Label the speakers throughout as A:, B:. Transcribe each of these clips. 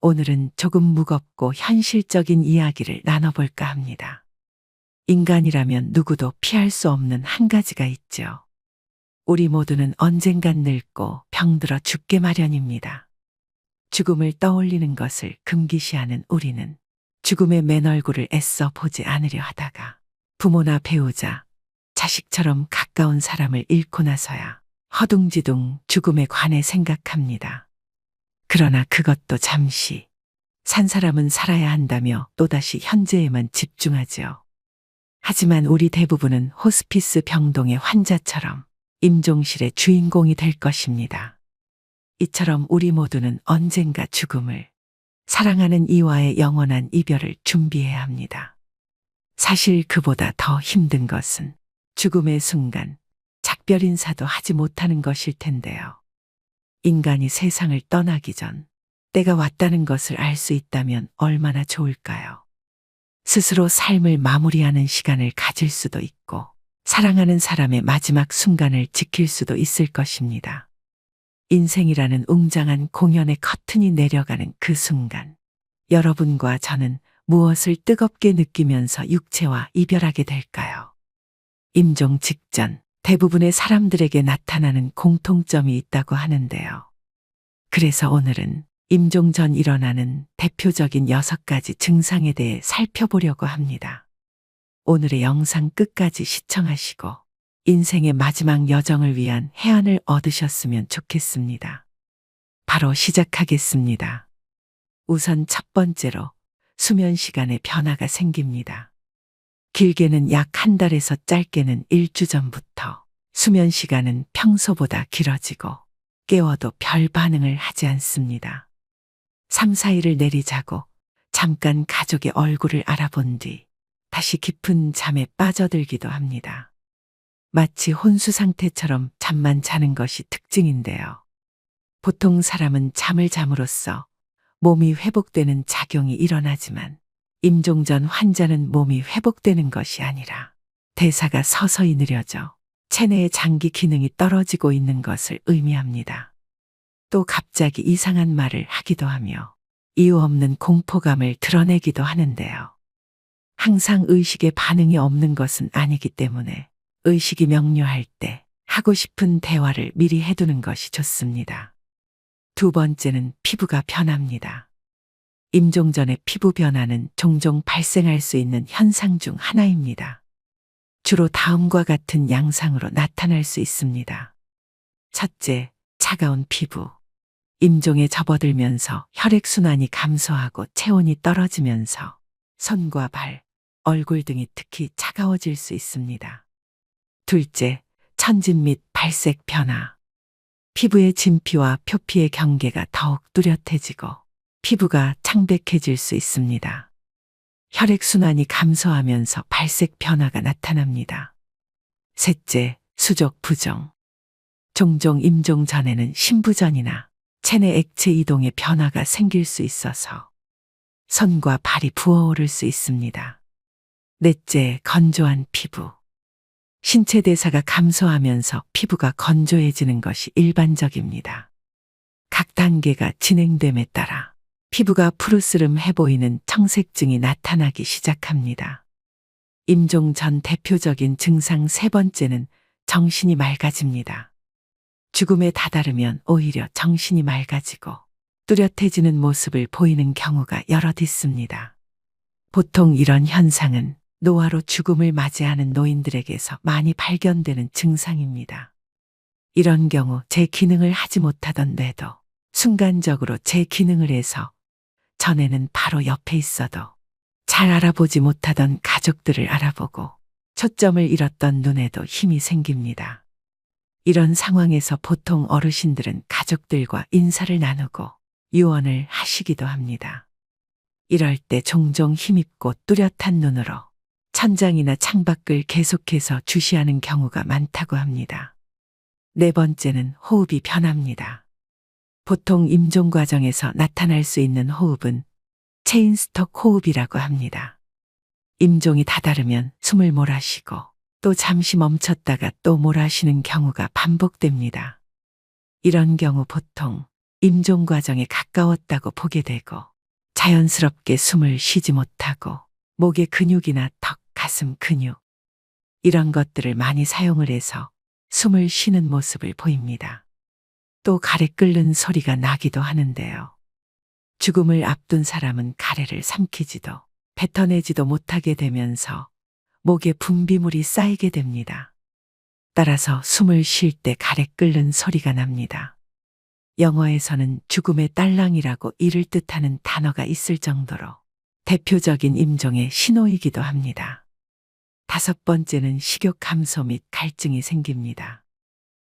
A: 오늘은 조금 무겁고 현실적인 이야기를 나눠볼까 합니다. 인간이라면 누구도 피할 수 없는 한 가지가 있죠. 우리 모두는 언젠간 늙고 병들어 죽게 마련입니다. 죽음을 떠올리는 것을 금기시하는 우리는 죽음의 맨 얼굴을 애써 보지 않으려 하다가 부모나 배우자, 자식처럼 가까운 사람을 잃고 나서야 허둥지둥 죽음에 관해 생각합니다. 그러나 그것도 잠시, 산 사람은 살아야 한다며 또다시 현재에만 집중하죠. 하지만 우리 대부분은 호스피스 병동의 환자처럼 임종실의 주인공이 될 것입니다. 이처럼 우리 모두는 언젠가 죽음을, 사랑하는 이와의 영원한 이별을 준비해야 합니다. 사실 그보다 더 힘든 것은 죽음의 순간 작별 인사도 하지 못하는 것일 텐데요. 인간이 세상을 떠나기 전 때가 왔다는 것을 알 수 있다면 얼마나 좋을까요? 스스로 삶을 마무리하는 시간을 가질 수도 있고 사랑하는 사람의 마지막 순간을 지킬 수도 있을 것입니다. 인생이라는 웅장한 공연의 커튼이 내려가는 그 순간, 여러분과 저는 무엇을 뜨겁게 느끼면서 육체와 이별하게 될까요? 임종 직전 대부분의 사람들에게 나타나는 공통점이 있다고 하는데요. 그래서 오늘은 임종 전 일어나는 대표적인 6가지 증상에 대해 살펴보려고 합니다. 오늘의 영상 끝까지 시청하시고 인생의 마지막 여정을 위한 해안을 얻으셨으면 좋겠습니다. 바로 시작하겠습니다. 우선 첫 번째로 수면 시간에 변화가 생깁니다. 길게는 약 한 달에서 짧게는 일주 전부터 수면 시간은 평소보다 길어지고 깨워도 별 반응을 하지 않습니다. 3, 4일을 내리자고 잠깐 가족의 얼굴을 알아본 뒤 다시 깊은 잠에 빠져들기도 합니다. 마치 혼수 상태처럼 잠만 자는 것이 특징인데요. 보통 사람은 잠을 잠으로써 몸이 회복되는 작용이 일어나지만 임종 전 환자는 몸이 회복되는 것이 아니라 대사가 서서히 느려져 체내의 장기 기능이 떨어지고 있는 것을 의미합니다. 또 갑자기 이상한 말을 하기도 하며 이유 없는 공포감을 드러내기도 하는데요. 항상 의식에 반응이 없는 것은 아니기 때문에 의식이 명료할 때 하고 싶은 대화를 미리 해두는 것이 좋습니다. 두 번째는 피부가 변합니다. 임종 전의 피부 변화는 종종 발생할 수 있는 현상 중 하나입니다. 주로 다음과 같은 양상으로 나타날 수 있습니다. 첫째, 차가운 피부. 임종에 접어들면서 혈액순환이 감소하고 체온이 떨어지면서 손과 발, 얼굴 등이 특히 차가워질 수 있습니다. 둘째, 천진 및 발색 변화. 피부의 진피와 표피의 경계가 더욱 뚜렷해지고 피부가 창백해질 수 있습니다. 혈액순환이 감소하면서 발색 변화가 나타납니다. 셋째, 수족 부종. 종종 임종 전에는 심부전이나 체내 액체 이동의 변화가 생길 수 있어서 손과 발이 부어오를 수 있습니다. 넷째, 건조한 피부. 신체 대사가 감소하면서 피부가 건조해지는 것이 일반적입니다. 각 단계가 진행됨에 따라 피부가 푸르스름해 보이는 청색증이 나타나기 시작합니다. 임종 전 대표적인 증상 세 번째는 정신이 맑아집니다. 죽음에 다다르면 오히려 정신이 맑아지고 뚜렷해지는 모습을 보이는 경우가 여럿 있습니다. 보통 이런 현상은 노화로 죽음을 맞이하는 노인들에게서 많이 발견되는 증상입니다. 이런 경우 제 기능을 하지 못하던 뇌도 순간적으로 제 기능을 해서 전에는 바로 옆에 있어도 잘 알아보지 못하던 가족들을 알아보고 초점을 잃었던 눈에도 힘이 생깁니다. 이런 상황에서 보통 어르신들은 가족들과 인사를 나누고 유언을 하시기도 합니다. 이럴 때 종종 힘있고 뚜렷한 눈으로 천장이나 창밖을 계속해서 주시하는 경우가 많다고 합니다. 네 번째는 호흡이 변합니다. 보통 임종 과정에서 나타날 수 있는 호흡은 체인스톡 호흡이라고 합니다. 임종이 다다르면 숨을 몰아쉬고 또 잠시 멈췄다가 또 몰아쉬는 경우가 반복됩니다. 이런 경우 보통 임종 과정에 가까웠다고 보게 되고 자연스럽게 숨을 쉬지 못하고 목의 근육이나 턱, 가슴 근육 이런 것들을 많이 사용을 해서 숨을 쉬는 모습을 보입니다. 또 가래 끓는 소리가 나기도 하는데요. 죽음을 앞둔 사람은 가래를 삼키지도 뱉어내지도 못하게 되면서 목에 분비물이 쌓이게 됩니다. 따라서 숨을 쉴 때 가래 끓는 소리가 납니다. 영어에서는 죽음의 딸랑이라고 이를 뜻하는 단어가 있을 정도로 대표적인 임종의 신호이기도 합니다. 5번째는 식욕 감소 및 갈증이 생깁니다.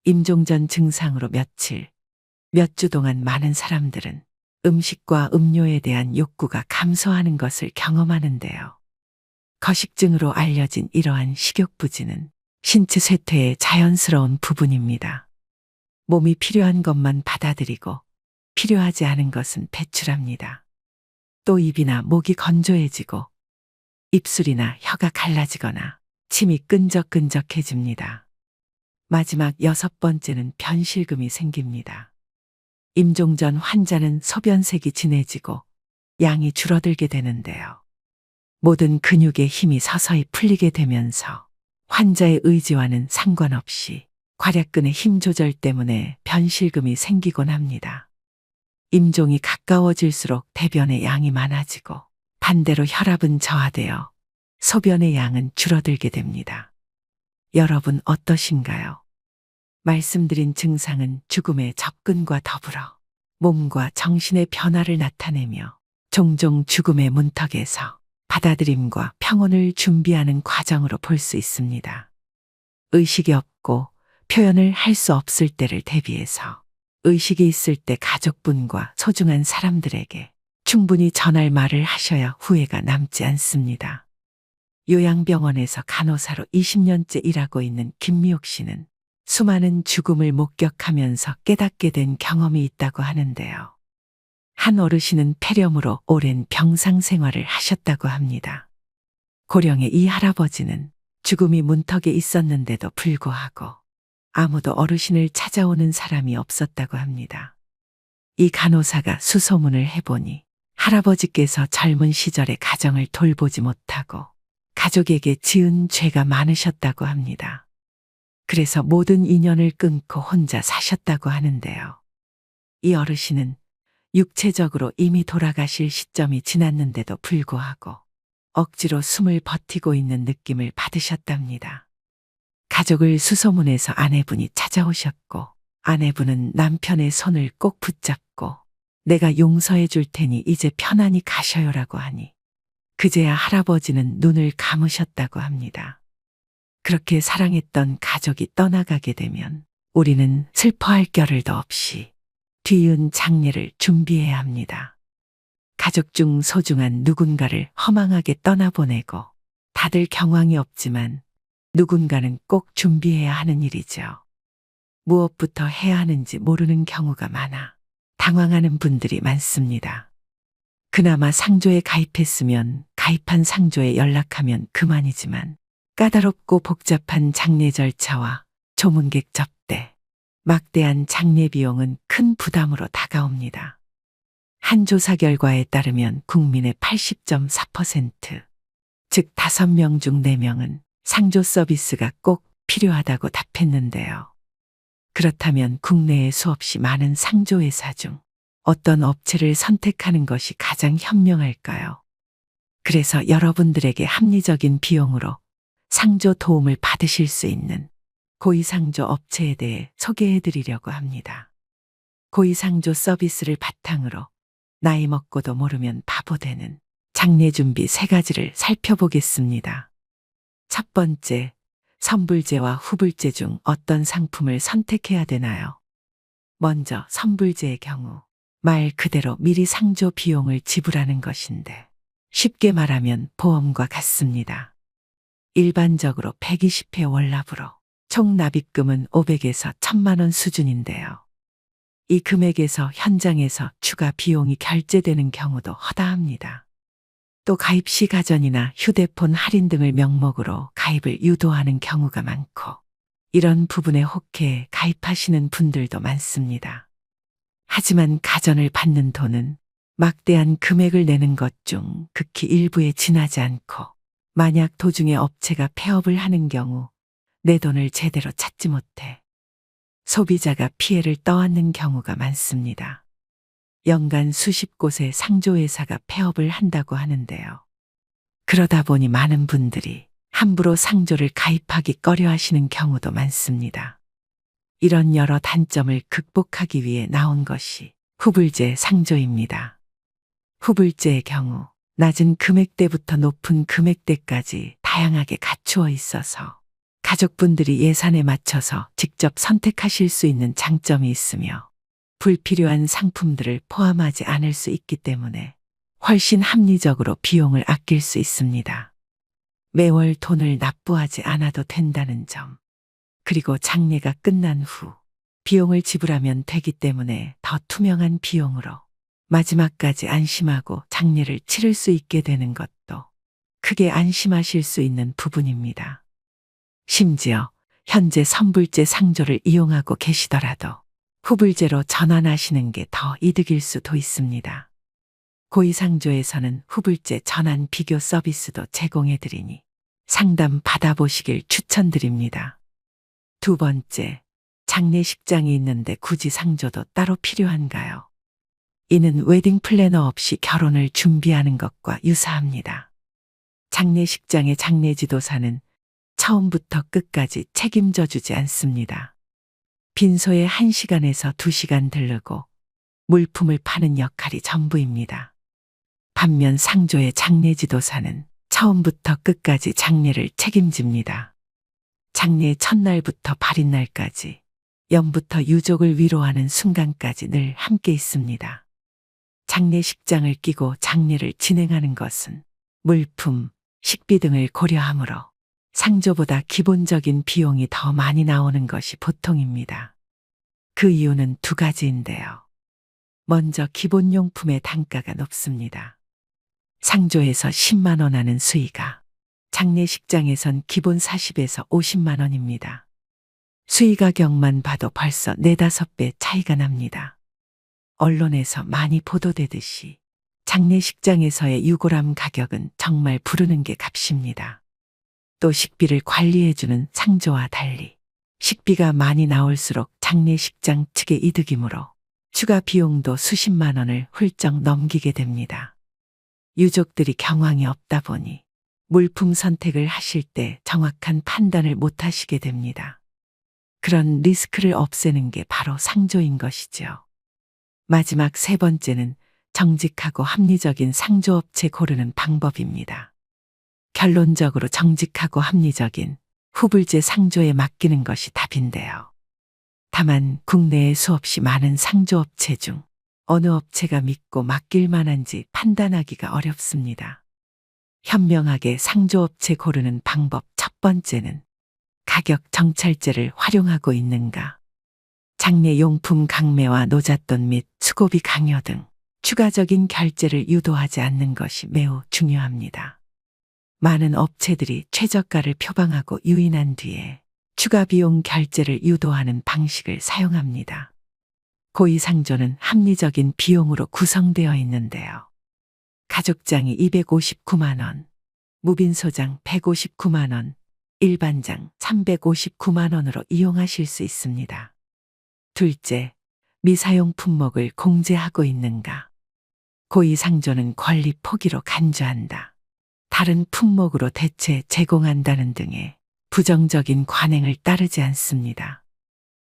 A: 임종 전 증상으로 며칠, 몇 주 동안 많은 사람들은 음식과 음료에 대한 욕구가 감소하는 것을 경험하는데요. 거식증으로 알려진 이러한 식욕부진은 신체 쇠퇴의 자연스러운 부분입니다. 몸이 필요한 것만 받아들이고 필요하지 않은 것은 배출합니다. 또 입이나 목이 건조해지고 입술이나 혀가 갈라지거나 침이 끈적끈적해집니다. 마지막 6번째는 변실금이 생깁니다. 임종 전 환자는 소변색이 진해지고 양이 줄어들게 되는데요. 모든 근육의 힘이 서서히 풀리게 되면서 환자의 의지와는 상관없이 괄약근의 힘 조절 때문에 변실금이 생기곤 합니다. 임종이 가까워질수록 대변의 양이 많아지고 반대로 혈압은 저하되어 소변의 양은 줄어들게 됩니다. 여러분 어떠신가요? 말씀드린 증상은 죽음의 접근과 더불어 몸과 정신의 변화를 나타내며 종종 죽음의 문턱에서 받아들임과 평온을 준비하는 과정으로 볼 수 있습니다. 의식이 없고 표현을 할 수 없을 때를 대비해서 의식이 있을 때 가족분과 소중한 사람들에게 충분히 전할 말을 하셔야 후회가 남지 않습니다. 요양병원에서 간호사로 20년째 일하고 있는 김미옥 씨는 수많은 죽음을 목격하면서 깨닫게 된 경험이 있다고 하는데요. 한 어르신은 폐렴으로 오랜 병상 생활을 하셨다고 합니다. 고령의 이 할아버지는 죽음이 문턱에 있었는데도 불구하고 아무도 어르신을 찾아오는 사람이 없었다고 합니다. 이 간호사가 수소문을 해보니 할아버지께서 젊은 시절에 가정을 돌보지 못하고 가족에게 지은 죄가 많으셨다고 합니다. 그래서 모든 인연을 끊고 혼자 사셨다고 하는데요. 이 어르신은 육체적으로 이미 돌아가실 시점이 지났는데도 불구하고 억지로 숨을 버티고 있는 느낌을 받으셨답니다. 가족을 수소문해서 아내분이 찾아오셨고 아내분은 남편의 손을 꼭 붙잡고 내가 용서해 줄 테니 이제 편안히 가셔요라고 하니 그제야 할아버지는 눈을 감으셨다고 합니다. 그렇게 사랑했던 가족이 떠나가게 되면 우리는 슬퍼할 겨를도 없이 뒤이은 장례를 준비해야 합니다. 가족 중 소중한 누군가를 허망하게 떠나보내고 다들 경황이 없지만 누군가는 꼭 준비해야 하는 일이죠. 무엇부터 해야 하는지 모르는 경우가 많아 당황하는 분들이 많습니다. 그나마 상조에 가입했으면 가입한 상조에 연락하면 그만이지만 까다롭고 복잡한 장례 절차와 조문객 접대, 막대한 장례 비용은 큰 부담으로 다가옵니다. 한 조사 결과에 따르면 국민의 80.4%, 즉 5명 중 4명은 상조 서비스가 꼭 필요하다고 답했는데요. 그렇다면 국내에 수없이 많은 상조회사 중 어떤 업체를 선택하는 것이 가장 현명할까요? 그래서 여러분들에게 합리적인 비용으로 상조 도움을 받으실 수 있는 고위상조 업체에 대해 소개해 드리려고 합니다. 고위상조 서비스를 바탕으로 나이 먹고도 모르면 바보 되는 장례 준비 3가지를 살펴보겠습니다. 첫 번째, 선불제와 후불제 중 어떤 상품을 선택해야 되나요? 먼저 선불제의 경우 말 그대로 미리 상조 비용을 지불하는 것인데 쉽게 말하면 보험과 같습니다. 일반적으로 120회 월납으로 총 납입금은 500에서 1000만 원 수준인데요. 이 금액에서 현장에서 추가 비용이 결제되는 경우도 허다합니다. 또 가입 시 가전이나 휴대폰 할인 등을 명목으로 가입을 유도하는 경우가 많고 이런 부분에 혹해 가입하시는 분들도 많습니다. 하지만 가전을 받는 돈은 막대한 금액을 내는 것 중 극히 일부에 지나지 않고 만약 도중에 업체가 폐업을 하는 경우 내 돈을 제대로 찾지 못해 소비자가 피해를 떠안는 경우가 많습니다. 연간 수십 곳의 상조회사가 폐업을 한다고 하는데요. 그러다 보니 많은 분들이 함부로 상조를 가입하기 꺼려 하시는 경우도 많습니다. 이런 여러 단점을 극복하기 위해 나온 것이 후불제 상조입니다. 후불제의 경우 낮은 금액대부터 높은 금액대까지 다양하게 갖추어 있어서 가족분들이 예산에 맞춰서 직접 선택하실 수 있는 장점이 있으며 불필요한 상품들을 포함하지 않을 수 있기 때문에 훨씬 합리적으로 비용을 아낄 수 있습니다. 매월 돈을 납부하지 않아도 된다는 점, 그리고 장례가 끝난 후 비용을 지불하면 되기 때문에 더 투명한 비용으로 마지막까지 안심하고 장례를 치를 수 있게 되는 것도 크게 안심하실 수 있는 부분입니다. 심지어 현재 선불제 상조를 이용하고 계시더라도 후불제로 전환하시는 게 더 이득일 수도 있습니다. 고위상조에서는 후불제 전환 비교 서비스도 제공해드리니 상담 받아보시길 추천드립니다. 두 번째, 장례식장이 있는데 굳이 상조도 따로 필요한가요? 이는 웨딩 플래너 없이 결혼을 준비하는 것과 유사합니다. 장례식장의 장례지도사는 처음부터 끝까지 책임져 주지 않습니다. 빈소에 1시간에서 2시간 들르고 물품을 파는 역할이 전부입니다. 반면 상조의 장례지도사는 처음부터 끝까지 장례를 책임집니다. 장례 첫날부터 발인날까지, 영부터 유족을 위로하는 순간까지 늘 함께 있습니다. 장례식장을 끼고 장례를 진행하는 것은 물품, 식비 등을 고려하므로 상조보다 기본적인 비용이 더 많이 나오는 것이 보통입니다. 그 이유는 두 가지인데요. 먼저 기본용품의 단가가 높습니다. 상조에서 10만 원 하는 수의가 장례식장에선 기본 40에서 50만 원입니다. 수의 가격만 봐도 벌써 4, 5배 차이가 납니다. 언론에서 많이 보도되듯이 장례식장에서의 유골함 가격은 정말 부르는 게 값입니다. 또 식비를 관리해주는 상조와 달리 식비가 많이 나올수록 장례식장 측의 이득이므로 추가 비용도 수십만 원을 훌쩍 넘기게 됩니다. 유족들이 경황이 없다 보니 물품 선택을 하실 때 정확한 판단을 못 하시게 됩니다. 그런 리스크를 없애는 게 바로 상조인 것이죠. 마지막 세 번째는 정직하고 합리적인 상조업체 고르는 방법입니다. 결론적으로 정직하고 합리적인 후불제 상조에 맡기는 것이 답인데요. 다만 국내에 수없이 많은 상조업체 중 어느 업체가 믿고 맡길 만한지 판단하기가 어렵습니다. 현명하게 상조업체 고르는 방법 첫 번째는 가격 정찰제를 활용하고 있는가. 장례용품 강매와 노잣돈 및 수고비 강요 등 추가적인 결제를 유도하지 않는 것이 매우 중요합니다. 많은 업체들이 최저가를 표방하고 유인한 뒤에 추가 비용 결제를 유도하는 방식을 사용합니다. 고위상조는 합리적인 비용으로 구성되어 있는데요. 가족장이 259만 원, 무빈소장 159만 원, 일반장 359만 원으로 이용하실 수 있습니다. 둘째, 미사용 품목을 공제하고 있는가. 고위상조는 권리 포기로 간주한다. 다른 품목으로 대체 제공한다는 등의 부정적인 관행을 따르지 않습니다.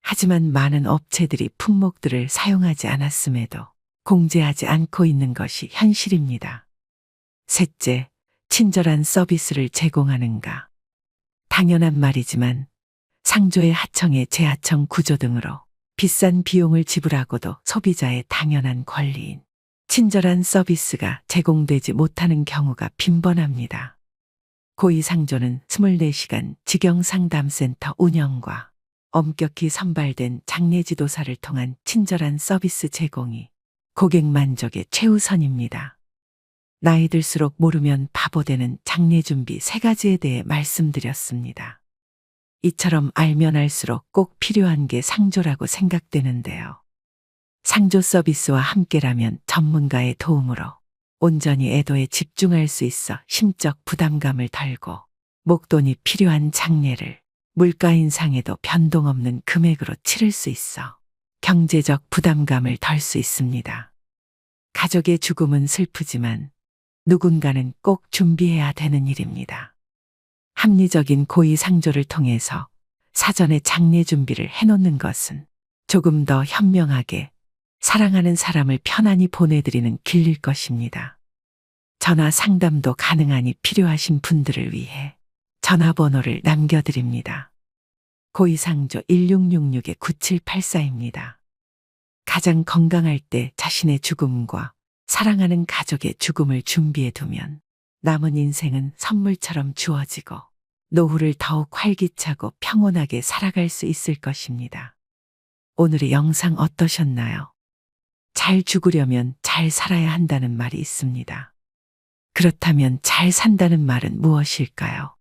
A: 하지만 많은 업체들이 품목들을 사용하지 않았음에도 공제하지 않고 있는 것이 현실입니다. 셋째, 친절한 서비스를 제공하는가. 당연한 말이지만 상조의 하청의 재하청 구조 등으로 비싼 비용을 지불하고도 소비자의 당연한 권리인 친절한 서비스가 제공되지 못하는 경우가 빈번합니다. 고위상조는 24시간 직영상담센터 운영과 엄격히 선발된 장례지도사를 통한 친절한 서비스 제공이 고객 만족의 최우선입니다. 나이 들수록 모르면 바보 되는 장례준비 3가지에 대해 말씀드렸습니다. 이처럼 알면 알수록 꼭 필요한 게 상조라고 생각되는데요. 상조 서비스와 함께라면 전문가의 도움으로 온전히 애도에 집중할 수 있어 심적 부담감을 덜고 목돈이 필요한 장례를 물가 인상에도 변동 없는 금액으로 치를 수 있어 경제적 부담감을 덜 수 있습니다. 가족의 죽음은 슬프지만 누군가는 꼭 준비해야 되는 일입니다. 합리적인 고의상조를 통해서 사전에 장례 준비를 해놓는 것은 조금 더 현명하게 사랑하는 사람을 편안히 보내드리는 길일 것입니다. 전화 상담도 가능하니 필요하신 분들을 위해 전화번호를 남겨드립니다. 고의상조 1666-9784입니다. 가장 건강할 때 자신의 죽음과 사랑하는 가족의 죽음을 준비해 두면 남은 인생은 선물처럼 주어지고 노후를 더욱 활기차고 평온하게 살아갈 수 있을 것입니다. 오늘의 영상 어떠셨나요? 잘 죽으려면 잘 살아야 한다는 말이 있습니다. 그렇다면 잘 산다는 말은 무엇일까요?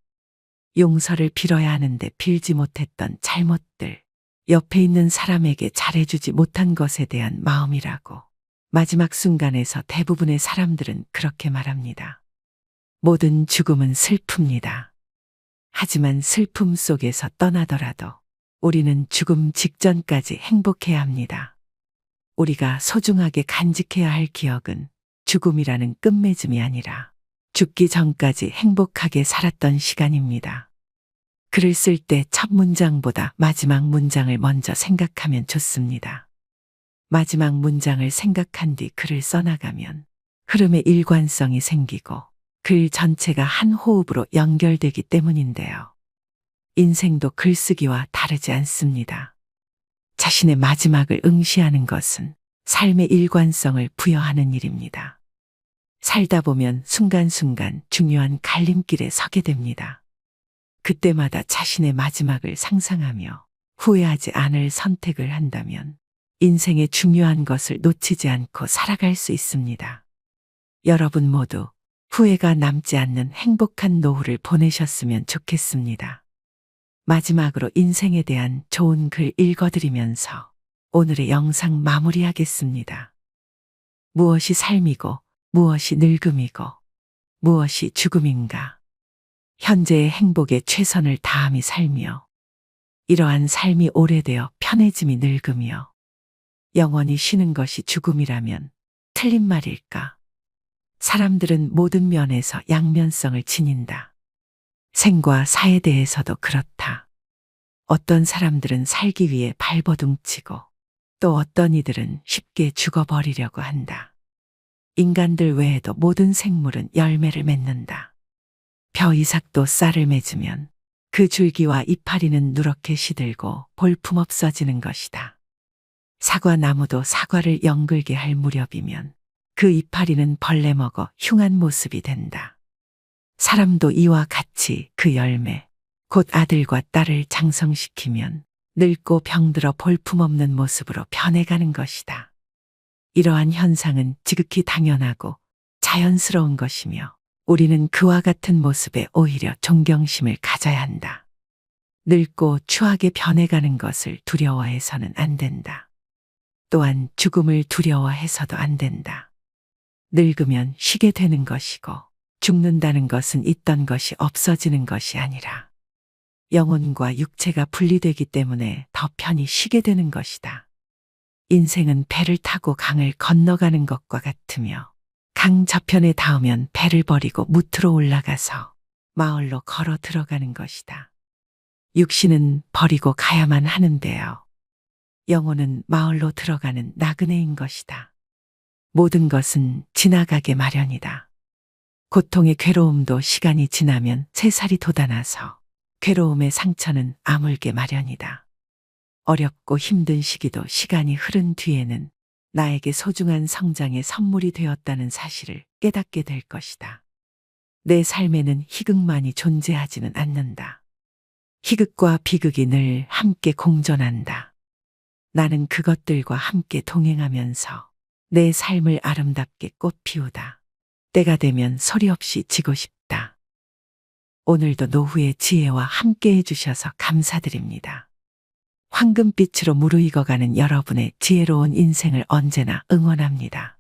A: 용서를 빌어야 하는데 빌지 못했던 잘못들, 옆에 있는 사람에게 잘해주지 못한 것에 대한 마음이라고 마지막 순간에서 대부분의 사람들은 그렇게 말합니다. 모든 죽음은 슬픕니다. 하지만 슬픔 속에서 떠나더라도 우리는 죽음 직전까지 행복해야 합니다. 우리가 소중하게 간직해야 할 기억은 죽음이라는 끝맺음이 아니라 죽기 전까지 행복하게 살았던 시간입니다. 글을 쓸 때 첫 문장보다 마지막 문장을 먼저 생각하면 좋습니다. 마지막 문장을 생각한 뒤 글을 써나가면 흐름의 일관성이 생기고 글 전체가 한 호흡으로 연결되기 때문인데요. 인생도 글쓰기와 다르지 않습니다. 자신의 마지막을 응시하는 것은 삶의 일관성을 부여하는 일입니다. 살다 보면 순간순간 중요한 갈림길에 서게 됩니다. 그때마다 자신의 마지막을 상상하며 후회하지 않을 선택을 한다면 인생의 중요한 것을 놓치지 않고 살아갈 수 있습니다. 여러분 모두 후회가 남지 않는 행복한 노후를 보내셨으면 좋겠습니다. 마지막으로 인생에 대한 좋은 글 읽어드리면서 오늘의 영상 마무리하겠습니다. 무엇이 삶이고 무엇이 늙음이고 무엇이 죽음인가? 현재의 행복에 최선을 다함이 살며 이러한 삶이 오래되어 편해짐이 늙으며 영원히 쉬는 것이 죽음이라면 틀린 말일까? 사람들은 모든 면에서 양면성을 지닌다. 생과 사에 대해서도 그렇다. 어떤 사람들은 살기 위해 발버둥치고 또 어떤 이들은 쉽게 죽어버리려고 한다. 인간들 외에도 모든 생물은 열매를 맺는다. 벼이삭도 쌀을 맺으면 그 줄기와 이파리는 누렇게 시들고 볼품없어지는 것이다. 사과나무도 사과를 연글게 할 무렵이면 그 이파리는 벌레 먹어 흉한 모습이 된다. 사람도 이와 같이 그 열매, 곧 아들과 딸을 장성시키면 늙고 병들어 볼품없는 모습으로 변해가는 것이다. 이러한 현상은 지극히 당연하고 자연스러운 것이며 우리는 그와 같은 모습에 오히려 존경심을 가져야 한다. 늙고 추하게 변해가는 것을 두려워해서는 안 된다. 또한 죽음을 두려워해서도 안 된다. 늙으면 쉬게 되는 것이고 죽는다는 것은 있던 것이 없어지는 것이 아니라 영혼과 육체가 분리되기 때문에 더 편히 쉬게 되는 것이다. 인생은 배를 타고 강을 건너가는 것과 같으며 강 저편에 닿으면 배를 버리고 무트로 올라가서 마을로 걸어 들어가는 것이다. 육신은 버리고 가야만 하는데요. 영혼은 마을로 들어가는 나그네인 것이다. 모든 것은 지나가게 마련이다. 고통의 괴로움도 시간이 지나면 새살이 돋아나서 괴로움의 상처는 아물게 마련이다. 어렵고 힘든 시기도 시간이 흐른 뒤에는 나에게 소중한 성장의 선물이 되었다는 사실을 깨닫게 될 것이다. 내 삶에는 희극만이 존재하지는 않는다. 희극과 비극이 늘 함께 공존한다. 나는 그것들과 함께 동행하면서 내 삶을 아름답게 꽃피우다. 때가 되면 소리 없이 지고 싶다. 오늘도 노후의 지혜와 함께 해주셔서 감사드립니다. 황금빛으로 무르익어가는 여러분의 지혜로운 인생을 언제나 응원합니다.